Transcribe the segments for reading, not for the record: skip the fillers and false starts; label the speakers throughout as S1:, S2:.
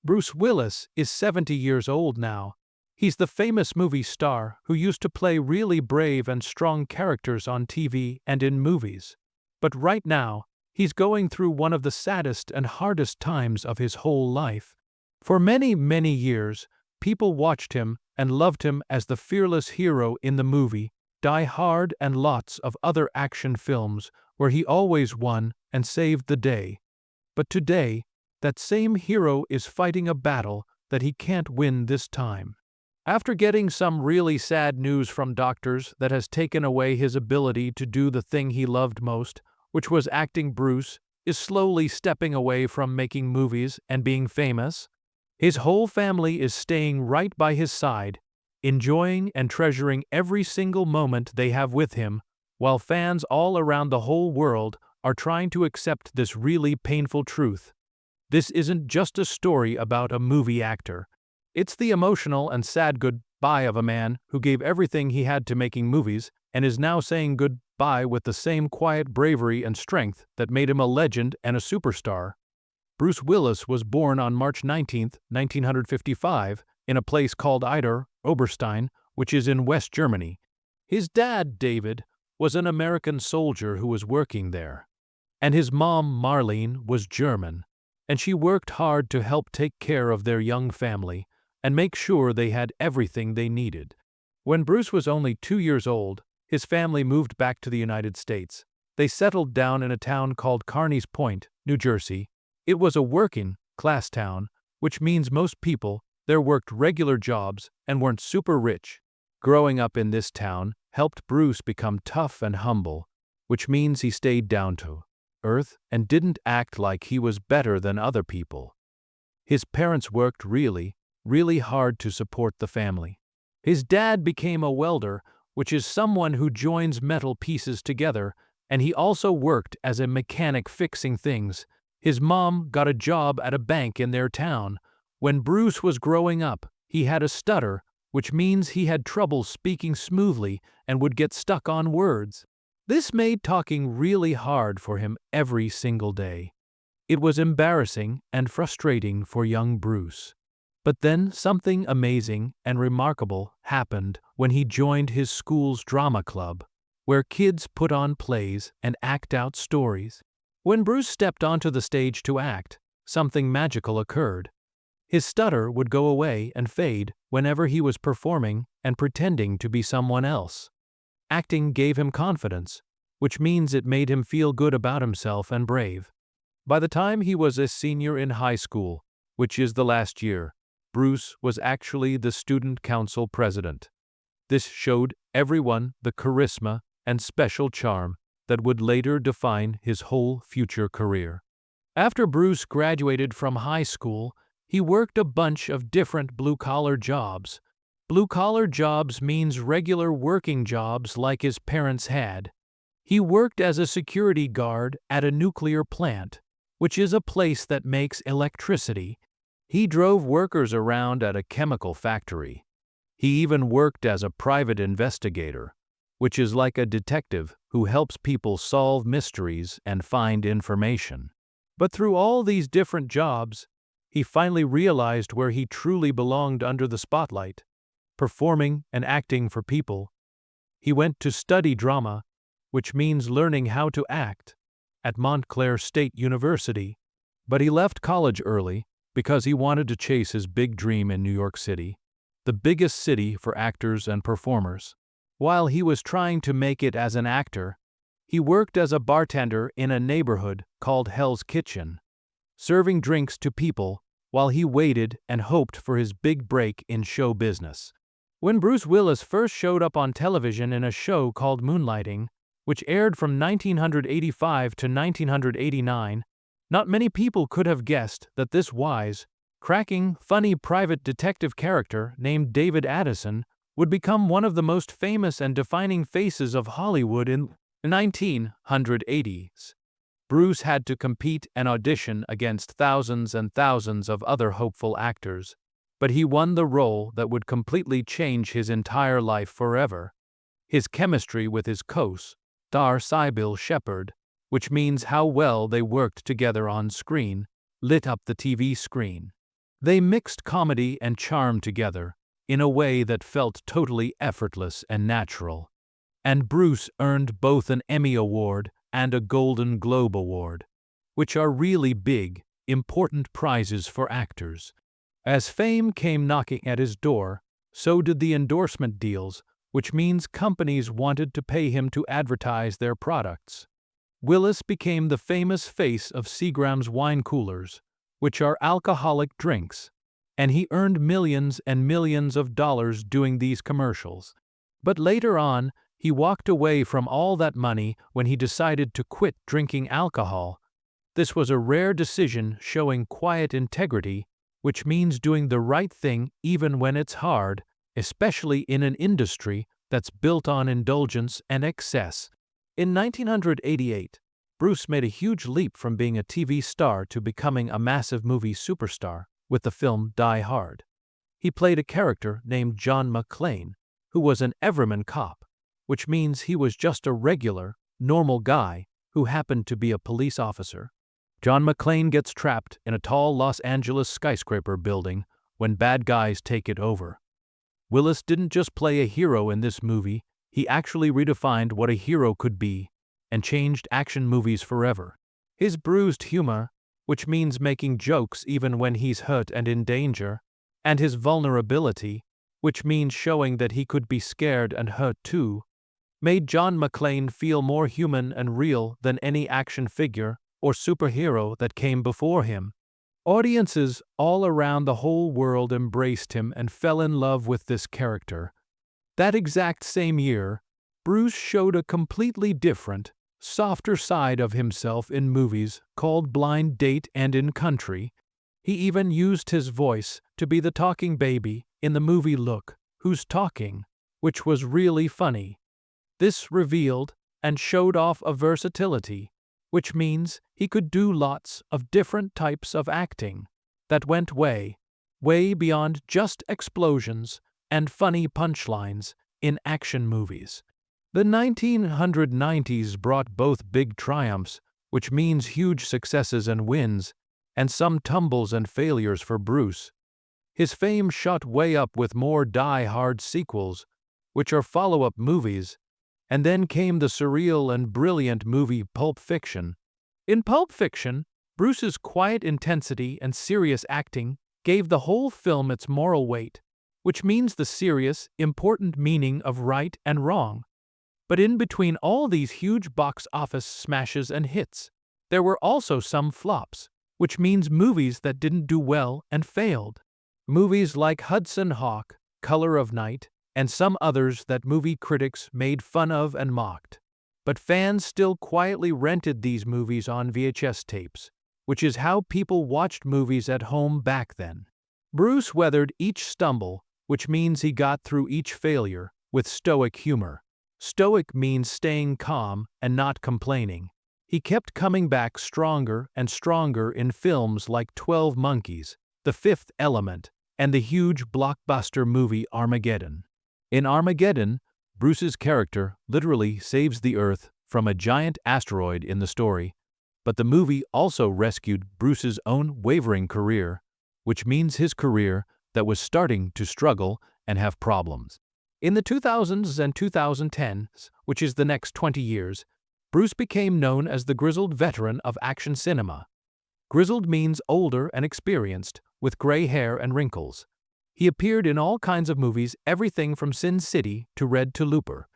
S1: Bruce Willis is 70 years old now. He's the famous movie star who used to play really brave and strong characters on TV and in movies. But right now, he's going through one of the saddest and hardest times of his whole life. For many, many years, people watched him and loved him as the fearless hero in the movie Die Hard and lots of other action films where he always won and saved the day. But today, that same hero is fighting a battle that he can't win this time. After getting some really sad news from doctors that has taken away his ability to do the thing he loved most, which was acting, Bruce is slowly stepping away from making movies and being famous. His whole family is staying right by his side, enjoying and treasuring every single moment they have with him, while fans all around the whole world are trying to accept this really painful truth. This isn't just a story about a movie actor. It's the emotional and sad goodbye of a man who gave everything he had to making movies and is now saying goodbye with the same quiet bravery and strength that made him a legend and a superstar. Bruce Willis was born on March 19, 1955, in a place called Idar, Oberstein, which is in West Germany. His dad, David, was an American soldier who was working there. And his mom, Marlene, was German, and she worked hard to help take care of their young family and make sure they had everything they needed. When Bruce was only 2 years old, his family moved back to the United States. They settled down in a town called Carneys Point, New Jersey. It was a working-class town, which means most people there worked regular jobs and weren't super rich. Growing up in this town helped Bruce become tough and humble, which means he stayed down to earth and didn't act like he was better than other people. His parents worked really, really hard to support the family. His dad became a welder, which is someone who joins metal pieces together, and he also worked as a mechanic fixing things. His mom got a job at a bank in their town. When Bruce was growing up, he had a stutter, which means he had trouble speaking smoothly and would get stuck on words. This made talking really hard for him every single day. It was embarrassing and frustrating for young Bruce. But then something amazing and remarkable happened when he joined his school's drama club, where kids put on plays and act out stories. When Bruce stepped onto the stage to act, something magical occurred. His stutter would go away and fade whenever he was performing and pretending to be someone else. Acting gave him confidence, which means it made him feel good about himself and brave. By the time he was a senior in high school, which is the last year, Bruce was actually the student council president. This showed everyone the charisma and special charm that would later define his whole future career. After Bruce graduated from high school, he worked a bunch of different blue-collar jobs. Blue-collar jobs means regular working jobs like his parents had. He worked as a security guard at a nuclear plant, which is a place that makes electricity. He drove workers around at a chemical factory. He even worked as a private investigator, which is like a detective who helps people solve mysteries and find information. But through all these different jobs, he finally realized where he truly belonged under the spotlight, performing and acting for people. He went to study drama, which means learning how to act, at Montclair State University, but he left college early because he wanted to chase his big dream in New York City, the biggest city for actors and performers. While he was trying to make it as an actor, he worked as a bartender in a neighborhood called Hell's Kitchen, serving drinks to people while he waited and hoped for his big break in show business. When Bruce Willis first showed up on television in a show called Moonlighting, which aired from 1985 to 1989, not many people could have guessed that this wise, cracking, funny private detective character named David Addison would become one of the most famous and defining faces of Hollywood in the 1980s. Bruce had to compete and audition against thousands and thousands of other hopeful actors, but he won the role that would completely change his entire life forever. His chemistry with his co-star Sybil Shepherd, which means how well they worked together on screen, lit up the TV screen. They mixed comedy and charm together in a way that felt totally effortless and natural. And Bruce earned both an Emmy Award and a Golden Globe Award, which are really big, important prizes for actors. As fame came knocking at his door, so did the endorsement deals, which means companies wanted to pay him to advertise their products. Willis became the famous face of Seagram's wine coolers, which are alcoholic drinks, and he earned millions and millions of dollars doing these commercials. But later on, he walked away from all that money when he decided to quit drinking alcohol. This was a rare decision showing quiet integrity, which means doing the right thing even when it's hard, especially in an industry that's built on indulgence and excess. In 1988, Bruce made a huge leap from being a TV star to becoming a massive movie superstar with the film Die Hard. He played a character named John McClane, who was an everyman cop, which means he was just a regular, normal guy who happened to be a police officer. John McClane gets trapped in a tall Los Angeles skyscraper building when bad guys take it over. Willis didn't just play a hero in this movie, he actually redefined what a hero could be and changed action movies forever. His bruised humor, which means making jokes even when he's hurt and in danger, and his vulnerability, which means showing that he could be scared and hurt too, made John McClane feel more human and real than any action figure or superhero that came before him. Audiences all around the whole world embraced him and fell in love with this character. That exact same year, Bruce showed a completely different, softer side of himself in movies called Blind Date and In Country. He even used his voice to be the talking baby in the movie Look, Who's Talking, which was really funny. This revealed and showed off a versatility, which means he could do lots of different types of acting that went way beyond just explosions and funny punchlines in action movies. The 1990s brought both big triumphs, which means huge successes and wins, and some tumbles and failures for Bruce. His fame shot way up with more Die Hard sequels, which are follow-up movies, and then came the surreal and brilliant movie Pulp Fiction. In Pulp Fiction, Bruce's quiet intensity and serious acting gave the whole film its moral weight, which means the serious, important meaning of right and wrong. But in between all these huge box office smashes and hits, there were also some flops, which means movies that didn't do well and failed. Movies like Hudson Hawk, Color of Night, and some others that movie critics made fun of and mocked. But fans still quietly rented these movies on VHS tapes, which is how people watched movies at home back then. Bruce weathered each stumble, which means he got through each failure, with stoic humor. Stoic means staying calm and not complaining. He kept coming back stronger and stronger in films like 12 Monkeys, The Fifth Element, and the huge blockbuster movie Armageddon. In Armageddon, Bruce's character literally saves the Earth from a giant asteroid in the story, but the movie also rescued Bruce's own wavering career, which means his career that was starting to struggle and have problems. In the 2000s and 2010s, which is the next 20 years, Bruce became known as the grizzled veteran of action cinema. Grizzled means older and experienced, with gray hair and wrinkles. He appeared in all kinds of movies, everything from Sin City to Red to Looper.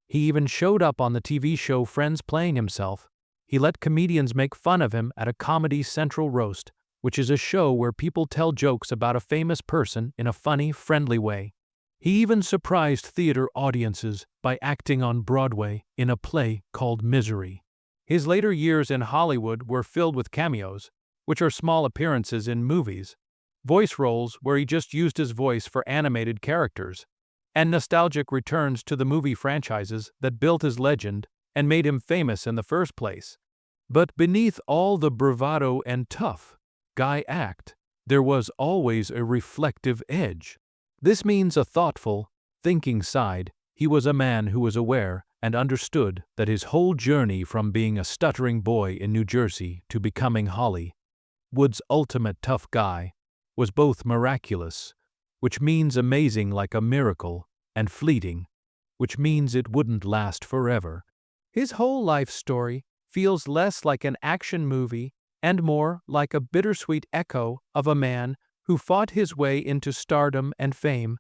S1: He even showed up on the TV show Friends playing himself. He let comedians make fun of him at a Comedy Central roast, which is a show where people tell jokes about a famous person in a funny, friendly way. He even surprised theater audiences by acting on Broadway in a play called Misery. His later years in Hollywood were filled with cameos, which are small appearances in movies, voice roles where he just used his voice for animated characters, and nostalgic returns to the movie franchises that built his legend and made him famous in the first place. But beneath all the bravado and tough guy act, there was always a reflective edge. This means a thoughtful, thinking side. He was a man who was aware and understood that his whole journey from being a stuttering boy in New Jersey to becoming Hollywood's ultimate tough guy was both miraculous, which means amazing like a miracle, and fleeting, which means it wouldn't last forever. His whole life story feels less like an action movie and more like a bittersweet echo of a man who fought his way into stardom and fame,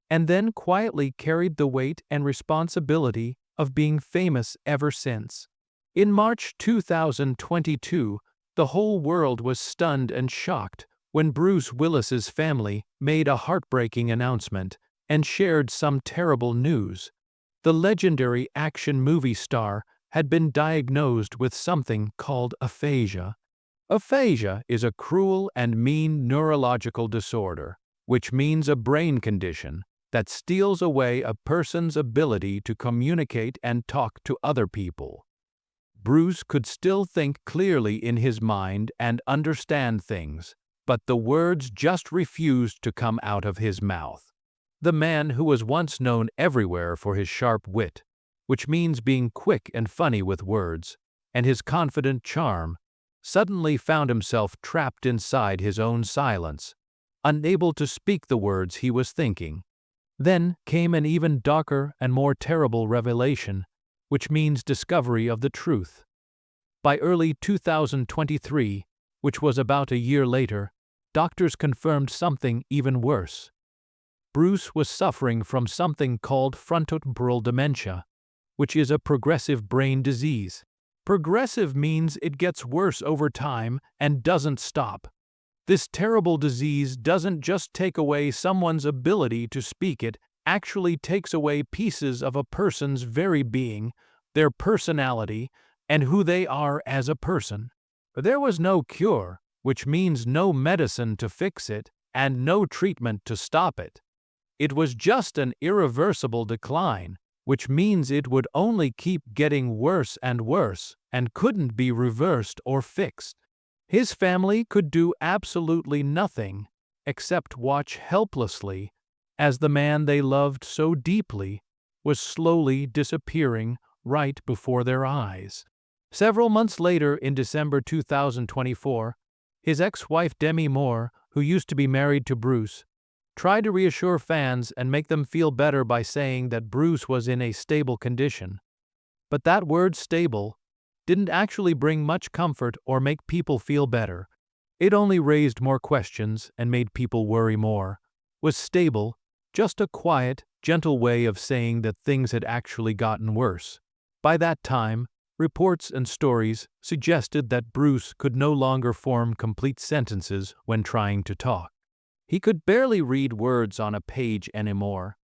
S1: and then quietly carried the weight and responsibility of being famous ever since. In March 2022, the whole world was stunned and shocked when Bruce Willis's family made a heartbreaking announcement and shared some terrible news. The legendary action movie star had been diagnosed with something called aphasia. Aphasia is a cruel and mean neurological disorder, which means a brain condition that steals away a person's ability to communicate and talk to other people. Bruce could still think clearly in his mind and understand things, but the words just refused to come out of his mouth. The man who was once known everywhere for his sharp wit, which means being quick and funny with words, and his confident charm, suddenly found himself trapped inside his own silence, unable to speak the words he was thinking. Then came an even darker and more terrible revelation, which means discovery of the truth. By early 2023, which was about a year later, doctors confirmed something even worse. Bruce was suffering from something called frontotemporal dementia, which is a progressive brain disease. Progressive means it gets worse over time and doesn't stop. This terrible disease doesn't just take away someone's ability to speak, it actually takes away pieces of a person's very being, their personality, and who they are as a person. There was no cure, which means no medicine to fix it, and no treatment to stop it. It was just an irreversible decline, which means it would only keep getting worse and couldn't be reversed or fixed. His family could do absolutely nothing except watch helplessly as the man they loved so deeply was slowly disappearing right before their eyes. Several months later, in December 2024, his ex-wife Demi Moore, who used to be married to Bruce, tried to reassure fans and make them feel better by saying that Bruce was in a stable condition. But that word stable didn't actually bring much comfort or make people feel better. It only raised more questions and made people worry more. Was stable just a quiet, gentle way of saying that things had actually gotten worse? By that time, reports and stories suggested that Bruce could no longer form complete sentences when trying to talk. He could barely read words on a page anymore.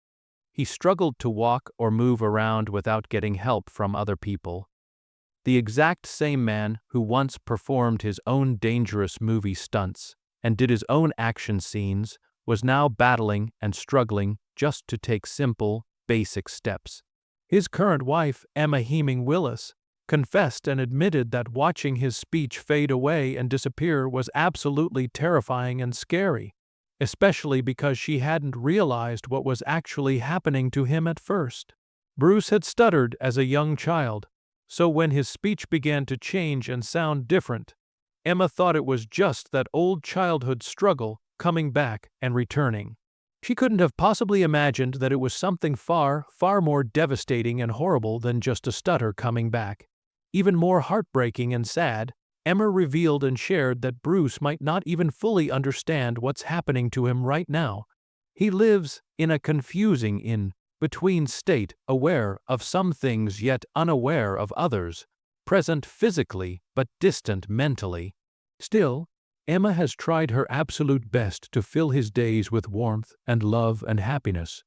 S1: He struggled to walk or move around without getting help from other people. The exact same man who once performed his own dangerous movie stunts and did his own action scenes was now battling and struggling just to take simple, basic steps. His current wife, Emma Willis, confessed and admitted that watching his speech fade away and disappear was absolutely terrifying and scary, especially because she hadn't realized what was actually happening to him at first. Bruce had stuttered as a young child, so when his speech began to change and sound different, Emma thought it was just that old childhood struggle coming back and returning. She couldn't have possibly imagined that it was something far, far more devastating and horrible than just a stutter coming back. Even more heartbreaking and sad, Emma revealed and shared that Bruce might not even fully understand what's happening to him right now. He lives in a confusing in-between state, aware of some things yet unaware of others, present physically but distant mentally. Still, Emma has tried her absolute best to fill his days with warmth and love and happiness,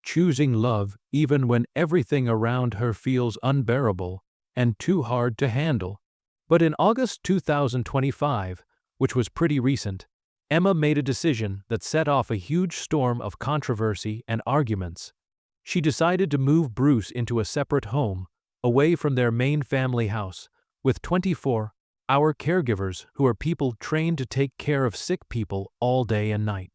S1: choosing love even when everything around her feels unbearable and too hard to handle. But in August 2025, which was pretty recent, Emma made a decision that set off a huge storm of controversy and arguments. She decided to move Bruce into a separate home, away from their main family house, with 24-hour caregivers who are people trained to take care of sick people all day and night.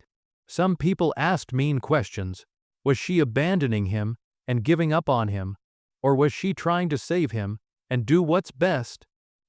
S1: Some people asked mean questions. Was she abandoning him and giving up on him, or was she trying to save him and do what's best?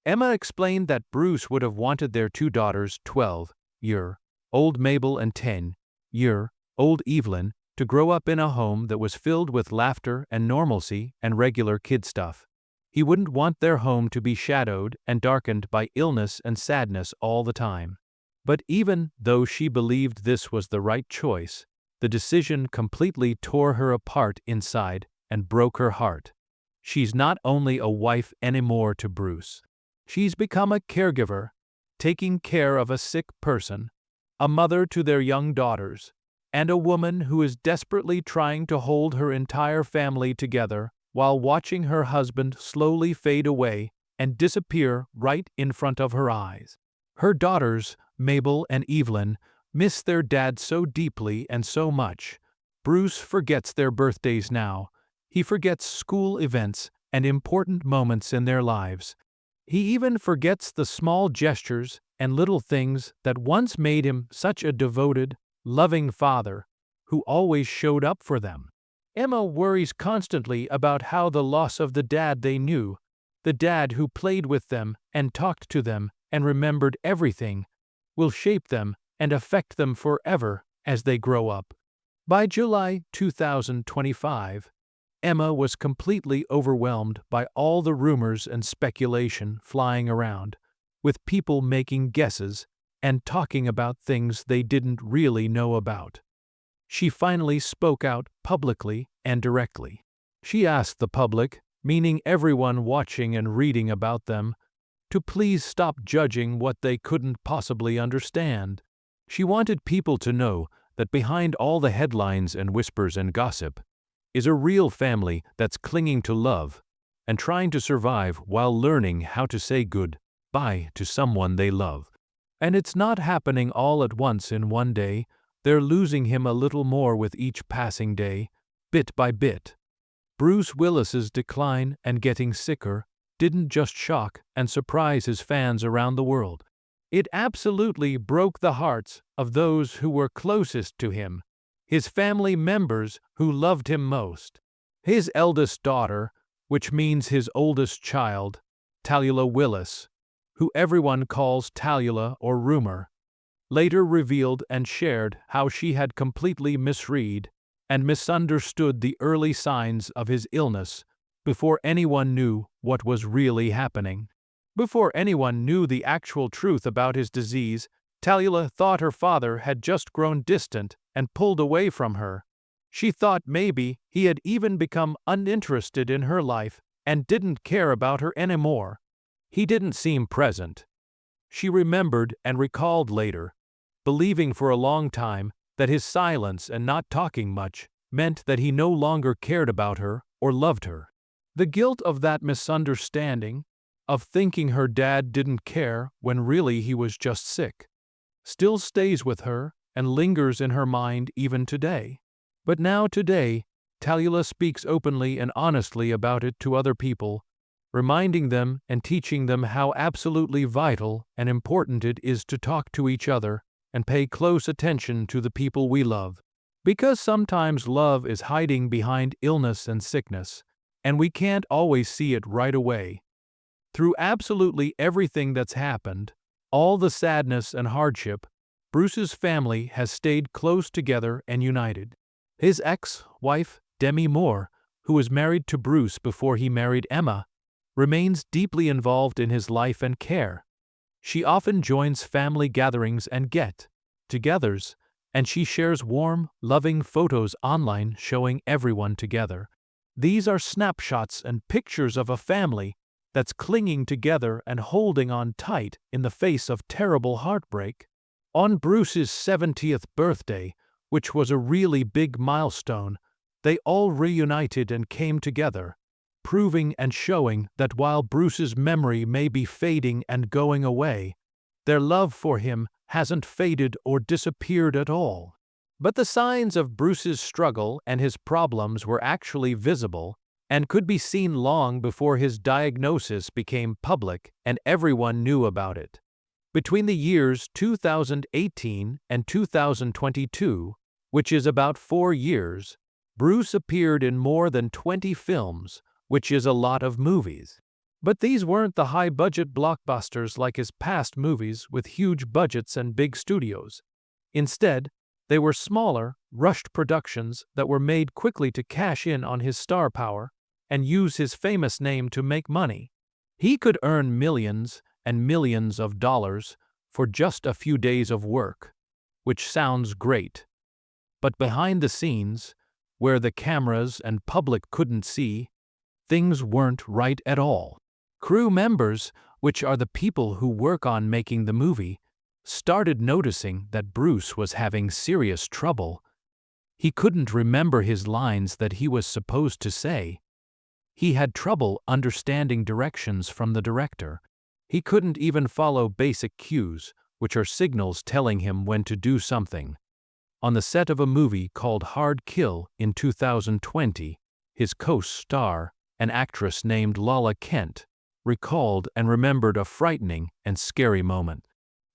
S1: Emma explained that Bruce would have wanted their two daughters, 12-year old Mabel and 10-year-old Evelyn to grow up in a home that was filled with laughter and normalcy and regular kid stuff. He wouldn't want their home to be shadowed and darkened by illness and sadness all the time. But even though she believed this was the right choice, the decision completely tore her apart inside and broke her heart. She's not only a wife anymore to Bruce. She's become a caregiver, taking care of a sick person, a mother to their young daughters, and a woman who is desperately trying to hold her entire family together while watching her husband slowly fade away and disappear right in front of her eyes. Her daughters, Mabel and Evelyn, miss their dad so deeply and so much. Bruce forgets their birthdays now. He forgets school events and important moments in their lives. He even forgets the small gestures and little things that once made him such a devoted, loving father who always showed up for them. Emma worries constantly about how the loss of the dad they knew, the dad who played with them and talked to them and remembered everything, will shape them and affect them forever as they grow up. By July 2025, Emma was completely overwhelmed by all the rumors and speculation flying around, with people making guesses and talking about things they didn't really know about. She finally spoke out publicly and directly. She asked the public, meaning everyone watching and reading about them, to please stop judging what they couldn't possibly understand. She wanted people to know that behind all the headlines and whispers and gossip is a real family that's clinging to love and trying to survive while learning how to say goodbye to someone they love. And it's not happening all at once in one day. They're losing him a little more with each passing day, bit by bit. Bruce Willis's decline and getting sicker didn't just shock and surprise his fans around the world. It absolutely broke the hearts of those who were closest to him, his family members who loved him most. His eldest daughter, which means his oldest child, Tallulah Willis, who everyone calls Tallulah or Rumor, later revealed and shared how she had completely misread and misunderstood the early signs of his illness before anyone knew what was really happening. Before anyone knew the actual truth about his disease, Tallulah thought her father had just grown distant and pulled away from her. She thought maybe he had even become uninterested in her life and didn't care about her anymore. He didn't seem present. She remembered and recalled later, believing for a long time that his silence and not talking much meant that he no longer cared about her or loved her. The guilt of that misunderstanding, of thinking her dad didn't care when really he was just sick, still stays with her and lingers in her mind even today. But now today, Tallulah speaks openly and honestly about it to other people, reminding them and teaching them how absolutely vital and important it is to talk to each other and pay close attention to the people we love. Because sometimes love is hiding behind illness and sickness, and we can't always see it right away. Through absolutely everything that's happened, all the sadness and hardship, Bruce's family has stayed close together and united. His ex-wife, Demi Moore, who was married to Bruce before he married Emma, remains deeply involved in his life and care. She often joins family gatherings and get-togethers, and she shares warm, loving photos online showing everyone together. These are snapshots and pictures of a family that's clinging together and holding on tight in the face of terrible heartbreak. On Bruce's 70th birthday, which was a really big milestone, they all reunited and came together, proving and showing that while Bruce's memory may be fading and going away, their love for him hasn't faded or disappeared at all. But the signs of Bruce's struggle and his problems were actually visible and could be seen long before his diagnosis became public and everyone knew about it. Between the years 2018 and 2022, which is about 4 years, Bruce appeared in more than 20 films, which is a lot of movies. But these weren't the high-budget blockbusters like his past movies with huge budgets and big studios. Instead, they were smaller, rushed productions that were made quickly to cash in on his star power and use his famous name to make money. He could earn millions and millions of dollars for just a few days of work, which sounds great. But behind the scenes, where the cameras and public couldn't see, things weren't right at all. Crew members, which are the people who work on making the movie, started noticing that Bruce was having serious trouble. He couldn't remember his lines that he was supposed to say. He had trouble understanding directions from the director. He couldn't even follow basic cues, which are signals telling him when to do something. On the set of a movie called Hard Kill in 2020, his co-star, an actress named Lala Kent, recalled and remembered a frightening and scary moment.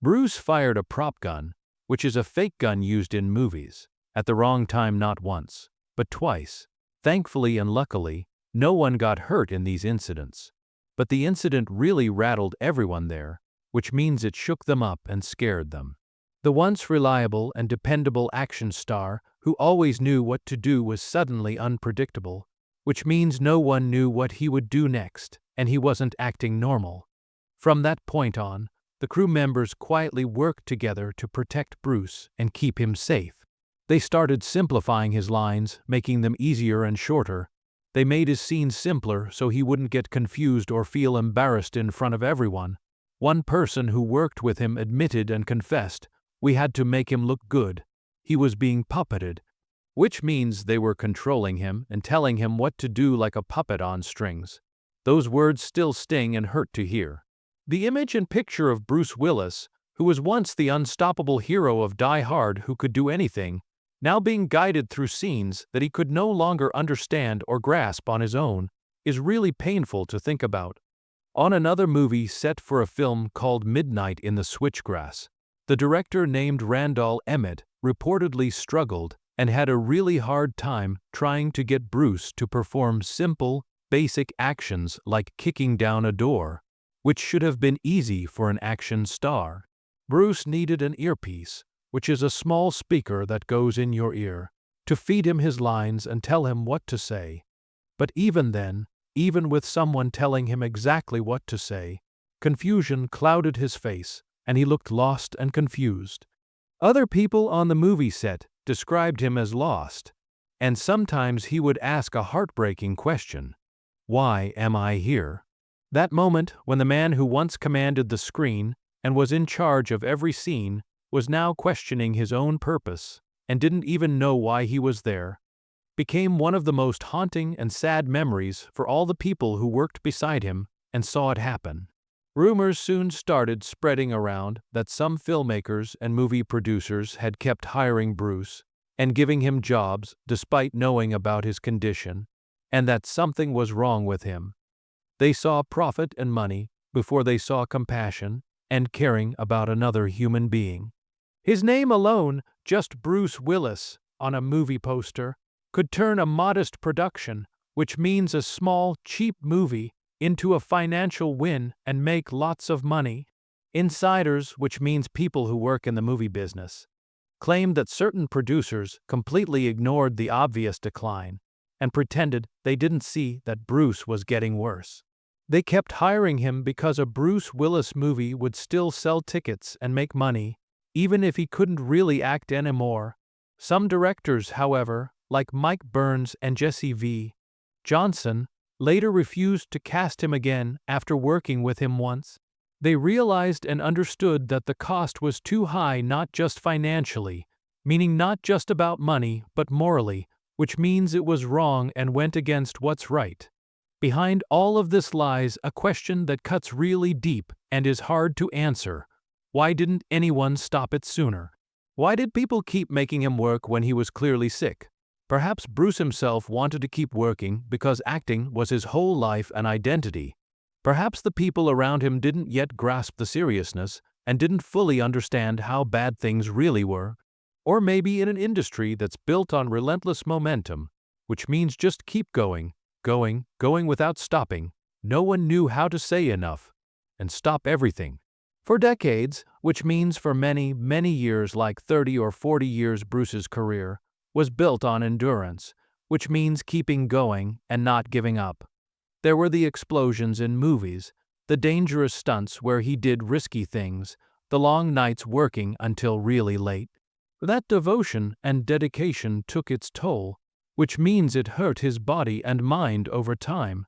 S1: Bruce fired a prop gun, which is a fake gun used in movies, at the wrong time not once, but twice. Thankfully and luckily, no one got hurt in these incidents. But the incident really rattled everyone there, which means it shook them up and scared them. The once reliable and dependable action star who always knew what to do was suddenly unpredictable, which means no one knew what he would do next, and he wasn't acting normal. From that point on, the crew members quietly worked together to protect Bruce and keep him safe. They started simplifying his lines, making them easier and shorter. They made his scenes simpler so he wouldn't get confused or feel embarrassed in front of everyone. One person who worked with him admitted and confessed, "We had to make him look good. He was being puppeted," which means they were controlling him and telling him what to do like a puppet on strings. Those words still sting and hurt to hear. The image and picture of Bruce Willis, who was once the unstoppable hero of Die Hard who could do anything, now being guided through scenes that he could no longer understand or grasp on his own, is really painful to think about. On another movie set for a film called Midnight in the Switchgrass, the director named Randall Emmett reportedly struggled and had a really hard time trying to get Bruce to perform simple, basic actions like kicking down a door, which should have been easy for an action star. Bruce needed an earpiece, which is a small speaker that goes in your ear, to feed him his lines and tell him what to say. But even then, even with someone telling him exactly what to say, confusion clouded his face, and he looked lost and confused. Other people on the movie set described him as lost, and sometimes he would ask a heartbreaking question: "Why am I here?" That moment when the man who once commanded the screen and was in charge of every scene was now questioning his own purpose and didn't even know why he was there, became one of the most haunting and sad memories for all the people who worked beside him and saw it happen. Rumors soon started spreading around that some filmmakers and movie producers had kept hiring Bruce and giving him jobs despite knowing about his condition, and that something was wrong with him. They saw profit and money before they saw compassion and caring about another human being. His name alone, just Bruce Willis, on a movie poster, could turn a modest production, which means a small, cheap movie, into a financial win and make lots of money. Insiders, which means people who work in the movie business, claimed that certain producers completely ignored the obvious decline and pretended they didn't see that Bruce was getting worse. They kept hiring him because a Bruce Willis movie would still sell tickets and make money, even if he couldn't really act anymore. Some directors, however, like Mike Burns and Jesse V. Johnson, later refused to cast him again after working with him once. They realized and understood that the cost was too high, not just financially, meaning not just about money, but morally, which means it was wrong and went against what's right. Behind all of this lies a question that cuts really deep and is hard to answer. Why didn't anyone stop it sooner? Why did people keep making him work when he was clearly sick? Perhaps Bruce himself wanted to keep working because acting was his whole life and identity. Perhaps the people around him didn't yet grasp the seriousness and didn't fully understand how bad things really were. Or maybe in an industry that's built on relentless momentum, which means just keep going without stopping, no one knew how to say enough and stop everything. For decades, which means for many, many years, like 30 or 40 years, Bruce's career was built on endurance, which means keeping going and not giving up. There were the explosions in movies, the dangerous stunts where he did risky things, the long nights working until really late. That devotion and dedication took its toll, which means it hurt his body and mind over time.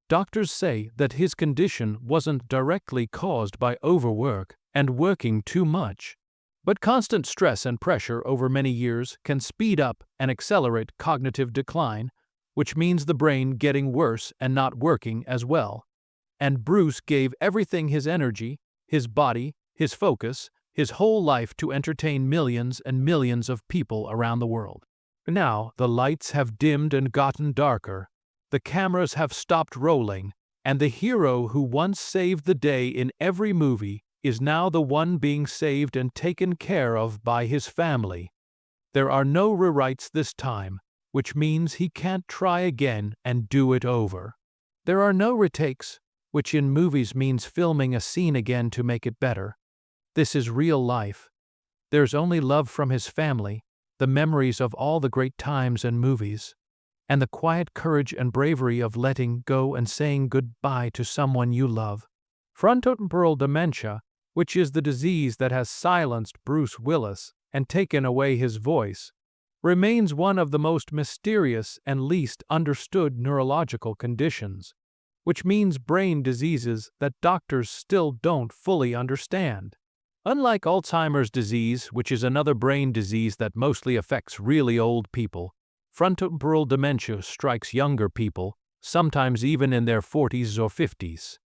S1: Doctors say that his condition wasn't directly caused by overwork and working too much, but constant stress and pressure over many years can speed up and accelerate cognitive decline, which means the brain getting worse and not working as well. And Bruce gave everything, his energy, his body, his focus, his whole life to entertain millions and millions of people around the world. Now the lights have dimmed and gotten darker. The cameras have stopped rolling, and the hero who once saved the day in every movie is now the one being saved and taken care of by his family. There are no rewrites this time, which means he can't try again and do it over. There are no retakes, which in movies means filming a scene again to make it better. This is real life. There's only love from his family, the memories of all the great times and movies, and the quiet courage and bravery of letting go and saying goodbye to someone you love. Frontotemporal dementia, which is the disease that has silenced Bruce Willis and taken away his voice, remains one of the most mysterious and least understood neurological conditions, which means brain diseases that doctors still don't fully understand. Unlike Alzheimer's disease, which is another brain disease that mostly affects really old people, frontotemporal dementia strikes younger people, sometimes even in their 40s or 50s.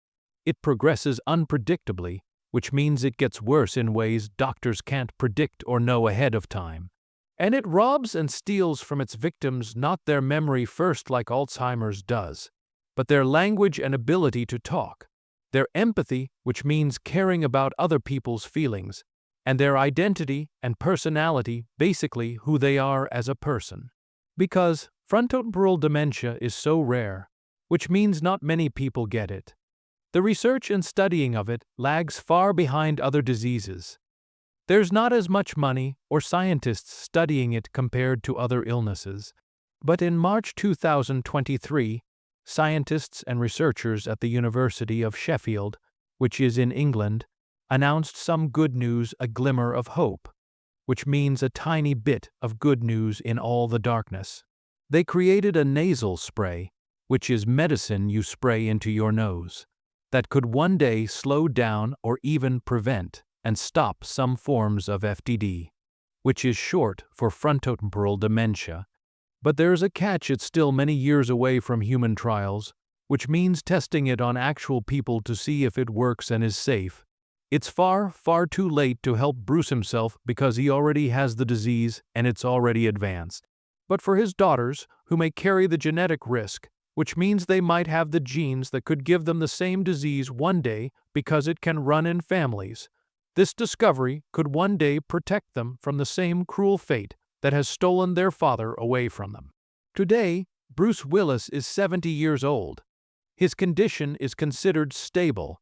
S1: It progresses unpredictably, which means it gets worse in ways doctors can't predict or know ahead of time. And it robs and steals from its victims not their memory first like Alzheimer's does, but their language and ability to talk, their empathy, which means caring about other people's feelings, and their identity and personality, basically who they are as a person. Because frontotemporal dementia is so rare, which means not many people get it. The research and studying of it lags far behind other diseases. There's not as much money or scientists studying it compared to other illnesses. But in March 2023, scientists and researchers at the University of Sheffield, which is in England, announced some good news, a glimmer of hope, which means a tiny bit of good news in all the darkness. They created a nasal spray, which is medicine you spray into your nose, that could one day slow down or even prevent and stop some forms of FTD, which is short for frontotemporal dementia. But there's a catch: it's still many years away from human trials, which means testing it on actual people to see if it works and is safe. It's far, far too late to help Bruce himself because he already has the disease and it's already advanced. But for his daughters, who may carry the genetic risk, which means they might have the genes that could give them the same disease one day because it can run in families, this discovery could one day protect them from the same cruel fate that has stolen their father away from them. Today, Bruce Willis is 70 years old. His condition is considered stable,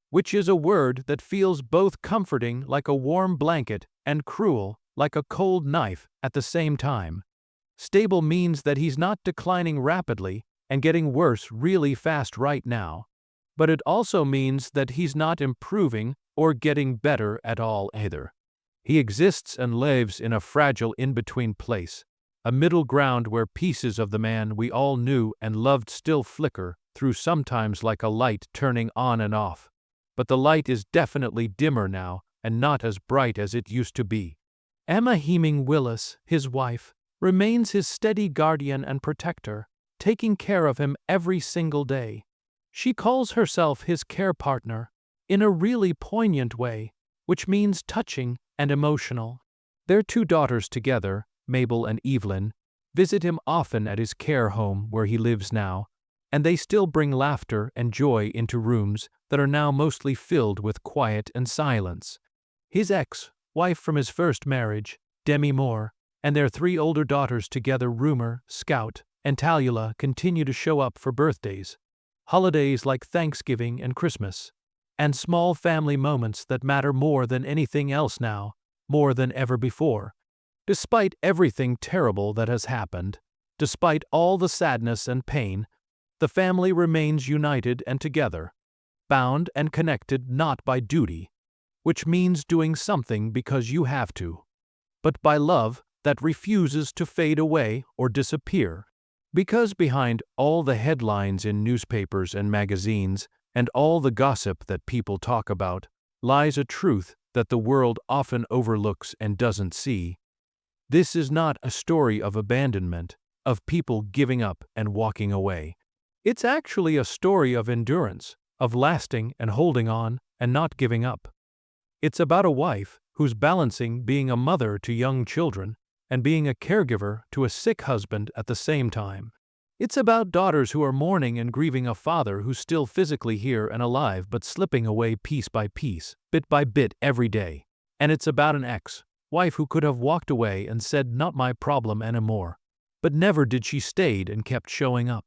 S1: which is a word that feels both comforting like a warm blanket and cruel like a cold knife at the same time. Stable means that he's not declining rapidly and getting worse really fast right now, but it also means that he's not improving or getting better at all either. He exists and lives in a fragile in-between place, a middle ground where pieces of the man we all knew and loved still flicker through, sometimes like a light turning on and off. But the light is definitely dimmer now and not as bright as it used to be. Emma Heming Willis, his wife, remains his steady guardian and protector, taking care of him every single day. She calls herself his care partner, in a really poignant way, which means touching and emotional. Their two daughters together, Mabel and Evelyn, visit him often at his care home where he lives now, and they still bring laughter and joy into rooms that are now mostly filled with quiet and silence. His ex-wife from his first marriage, Demi Moore, and their three older daughters together, Rumer, Scout, and Talula, continue to show up for birthdays, holidays like Thanksgiving and Christmas. and small family moments that matter more than anything else now, more than ever before. Despite everything terrible that has happened, despite all the sadness and pain, the family remains united and together, bound and connected not by duty, which means doing something because you have to, but by love that refuses to fade away or disappear. Because behind all the headlines in newspapers and magazines, and all the gossip that people talk about, lies a truth that the world often overlooks and doesn't see. This is not a story of abandonment, of people giving up and walking away. It's actually a story of endurance, of lasting and holding on and not giving up. It's about a wife who's balancing being a mother to young children and being a caregiver to a sick husband at the same time. It's about daughters who are mourning and grieving a father who's still physically here and alive but slipping away piece by piece, bit by bit every day. And it's about an ex-wife who could have walked away and said, "Not my problem anymore." But never did. She stayed and kept showing up.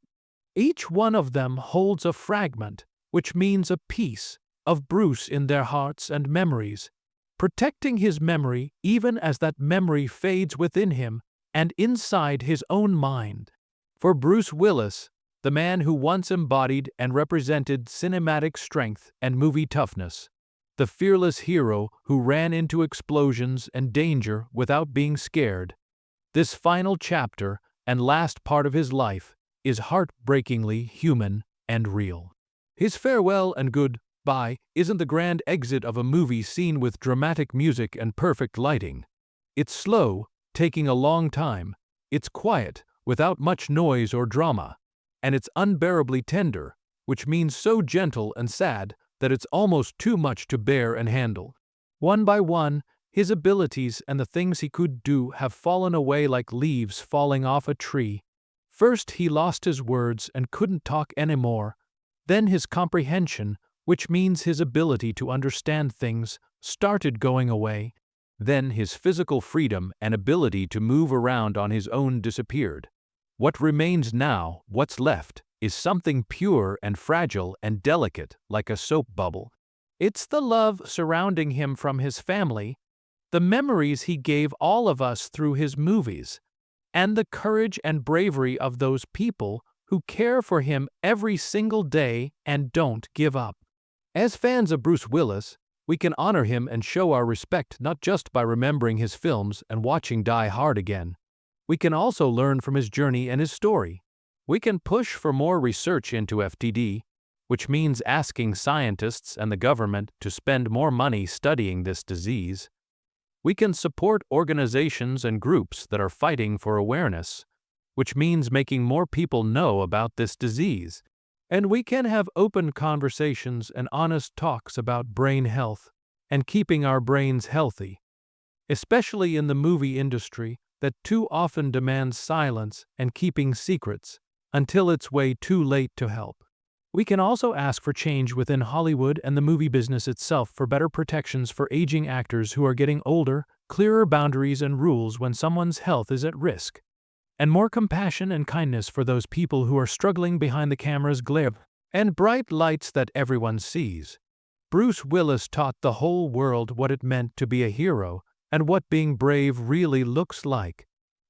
S1: Each one of them holds a fragment, which means a piece, of Bruce in their hearts and memories, protecting his memory even as that memory fades within him and inside his own mind. For Bruce Willis, the man who once embodied and represented cinematic strength and movie toughness, the fearless hero who ran into explosions and danger without being scared, this final chapter and last part of his life is heartbreakingly human and real. His farewell and goodbye isn't the grand exit of a movie scene with dramatic music and perfect lighting. It's slow, taking a long time. It's quiet, without much noise or drama. And it's unbearably tender, which means so gentle and sad that it's almost too much to bear and handle. One by one, his abilities and the things he could do have fallen away like leaves falling off a tree. First he lost his words and couldn't talk anymore. Then his comprehension, which means his ability to understand things, started going away. Then his physical freedom and ability to move around on his own disappeared. What remains now, what's left, is something pure and fragile and delicate, like a soap bubble. It's the love surrounding him from his family, the memories he gave all of us through his movies, and the courage and bravery of those people who care for him every single day and don't give up. As fans of Bruce Willis, we can honor him and show our respect not just by remembering his films and watching Die Hard again. We can also learn from his journey and his story. We can push for more research into FTD, which means asking scientists and the government to spend more money studying this disease. We can support organizations and groups that are fighting for awareness, which means making more people know about this disease. And we can have open conversations and honest talks about brain health and keeping our brains healthy, especially in the movie industry that too often demands silence and keeping secrets until it's way too late to help. We can also ask for change within Hollywood and the movie business itself for better protections for aging actors who are getting older, clearer boundaries and rules when someone's health is at risk, and more compassion and kindness for those people who are struggling behind the camera's glare and bright lights that everyone sees. Bruce Willis taught the whole world what it meant to be a hero and what being brave really looks like.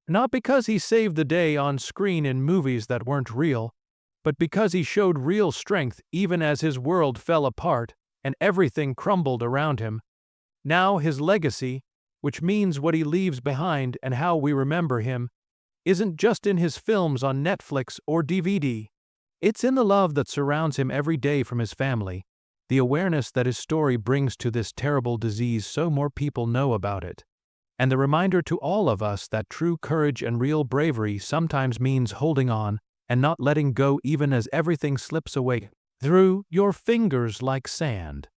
S1: Not because he saved the day on screen in movies that weren't real, but because he showed real strength even as his world fell apart and everything crumbled around him. Now his legacy, which means what he leaves behind and how we remember him, isn't just in his films on Netflix or DVD. It's in the love that surrounds him every day from his family, the awareness that his story brings to this terrible disease so more people know about it, and the reminder to all of us that true courage and real bravery sometimes means holding on and not letting go even as everything slips away through your fingers like sand.